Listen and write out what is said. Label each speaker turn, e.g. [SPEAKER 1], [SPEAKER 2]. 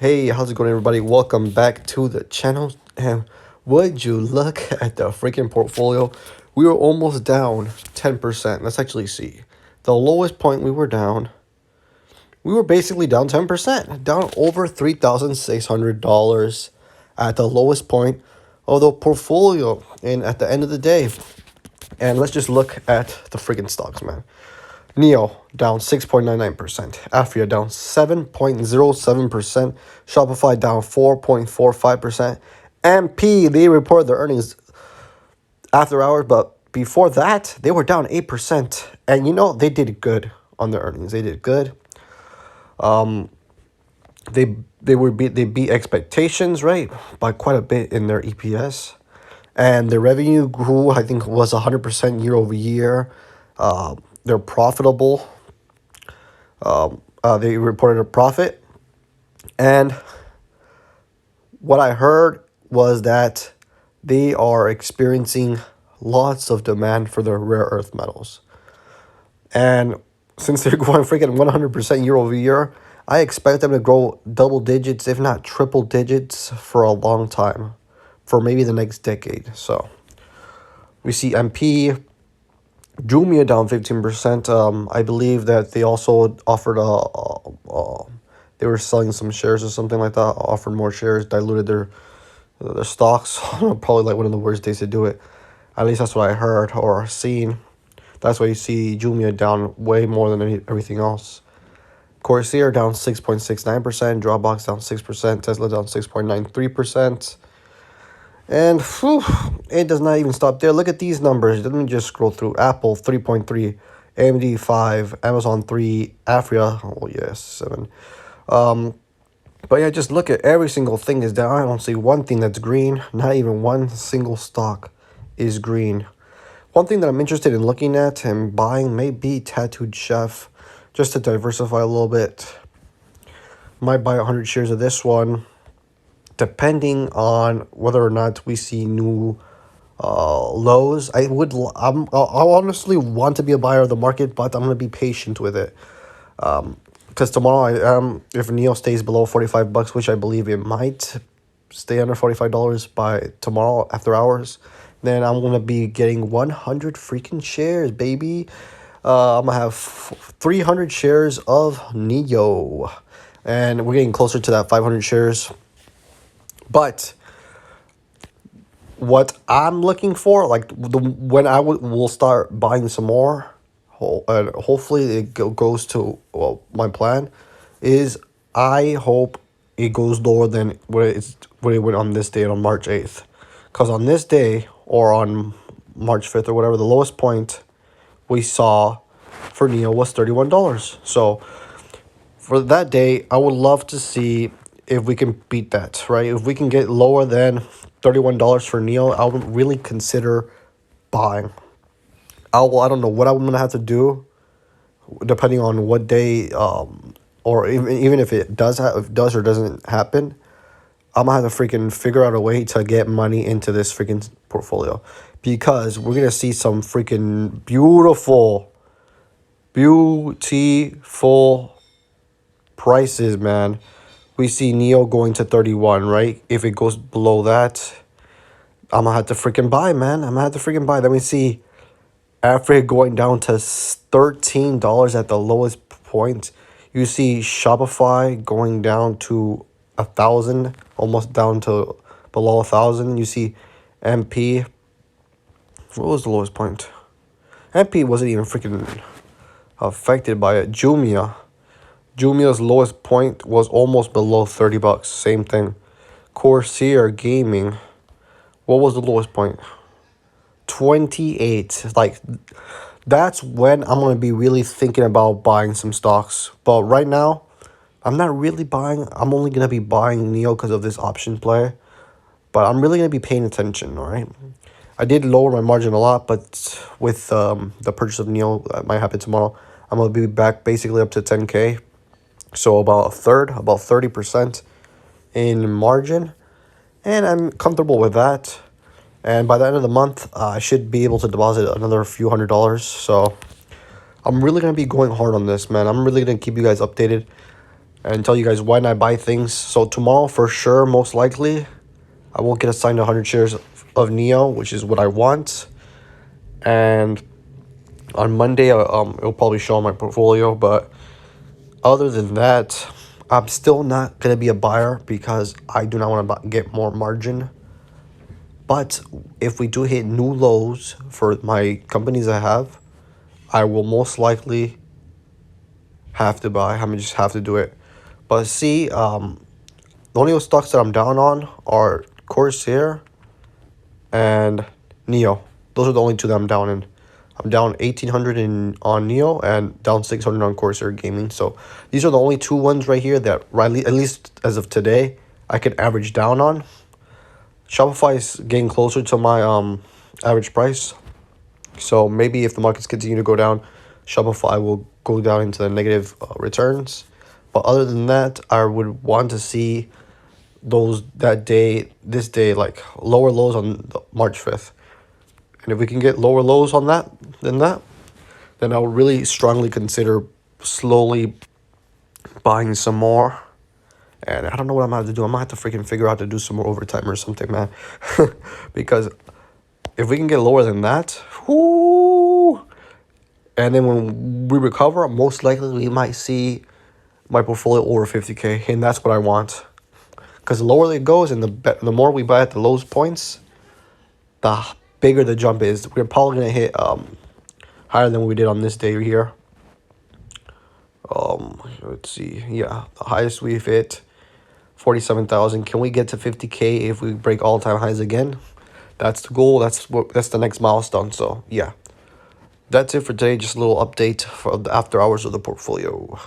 [SPEAKER 1] Hey, how's it going, everybody? Welcome back to the channel. And would you look at the freaking portfolio? We were almost down 10%. Let's actually see. The lowest point we were basically down 10%, down over $3,600 at the lowest point of the portfolio. And at the end of the day, and let's just look at the freaking stocks, man. Neo down 6.99%. Afria down 7.07%. Shopify down 4.45%. MP, they reported their earnings after hours, but before that, they were down 8%. And they did good on their earnings. They did good. They beat expectations, right? By quite a bit in their EPS. And their revenue grew, I think, was 100% year over year. They're profitable. They reported a profit. And what I heard was that they are experiencing lots of demand for their rare earth metals. And since they're going freaking 100% year over year, I expect them to grow double digits, if not triple digits, for a long time, for maybe the next decade. So we see MP, Jumia down 15%. I believe that they also offered they were selling some shares or something like that, offered more shares, diluted their stocks. Probably like one of the worst days to do it. At least that's what I heard or seen. That's why you see Jumia down way more than everything else. Corsair down 6.69%, Dropbox down 6%, Tesla down 6.93%. And it does not even stop there. Look at these numbers. Let me just scroll through. Apple 3.3, AMD 5, Amazon 3, Afria, oh yes, 7. But yeah, just look at every single thing is down. I don't see one thing that's green. Not even one single stock is green. One thing that I'm interested in looking at and buying may be Tattooed Chef, just to diversify a little bit. Might buy 100 shares of this one, depending on whether or not we see new lows. I honestly want to be a buyer of the market, but I'm gonna be patient with it. Because tomorrow if Neo stays below $45, which I believe it might stay under $45 by tomorrow after hours, then I'm gonna be getting 100 freaking shares, baby. I'm gonna have 300 shares of Neo, and we're getting closer to that 500 shares. But what I'm looking for, like when I will start buying some more, and hopefully it goes to, well, my plan is I hope it goes lower than what it went on this day, on March 8th. Because on this day, or on March 5th or whatever, the lowest point we saw for Neo was $31. So for that day, I would love to see if we can beat that, right? If we can get lower than $31 for Neo, I would really consider buying. I don't know what I'm gonna have to do, depending on what day, or even if it does or doesn't happen. I'm gonna have to freaking figure out a way to get money into this freaking portfolio, because we're gonna see some freaking beautiful prices, man. We see Neo going to 31, right? If it goes below that, I'm gonna have to freaking buy, man. I'm gonna have to freaking buy. Then we see Africa going down to $13 at the lowest point. You see Shopify going down to 1,000, almost down to below 1,000. You see MP. What was the lowest point? MP wasn't even freaking affected by it. Jumia's lowest point was almost below $30. Same thing. Corsair Gaming. What was the lowest point? 28. Like, that's when I'm going to be really thinking about buying some stocks. But right now, I'm not really buying. I'm only going to be buying Neo because of this option play. But I'm really going to be paying attention, all right? I did lower my margin a lot, but with the purchase of Neo, that might happen tomorrow, I'm going to be back basically up to 10K. So about a third, about 30% in margin. And I'm comfortable with that. And by the end of the month, I should be able to deposit another few $100s. So I'm really going to be going hard on this, man. I'm really going to keep you guys updated. and tell you guys when I buy things. So tomorrow, for sure, most likely, I won't get assigned 100 shares of Neo, which is what I want. And on Monday, it'll probably show on my portfolio. But other than that, I'm still not gonna be a buyer because I do not want to get more margin. But if we do hit new lows for my companies I have, I will most likely have to buy. I mean, just have to do it. But see, the only stocks that I'm down on are Corsair and Neo. Those are the only two that I'm down in. I'm down 1,800 on Neo and down 600 on Corsair Gaming. So these are the only two ones right here that, at least as of today, I can average down on. Shopify is getting closer to my average price. So maybe if the markets continue to go down, Shopify will go down into the negative returns. But other than that, I would want to see this day, like lower lows on March 5th. And if we can get lower lows on that, then I would really strongly consider slowly buying some more. And I don't know what I'm going to have to do. I'm going to have to freaking figure out to do some more overtime or something, man. Because if we can get lower than that, whoo, and then when we recover, most likely we might see my portfolio over 50K. And that's what I want. Because the lower it goes and the more we buy at the lowest points, the bigger the jump is. We're probably going to hit higher than we did on this day here. Let's see. Yeah, the highest we've hit, 47,000. Can we get to 50K if we break all-time highs again? That's the goal. That's the next milestone. So, yeah. That's it for today. Just a little update for the after hours of the portfolio.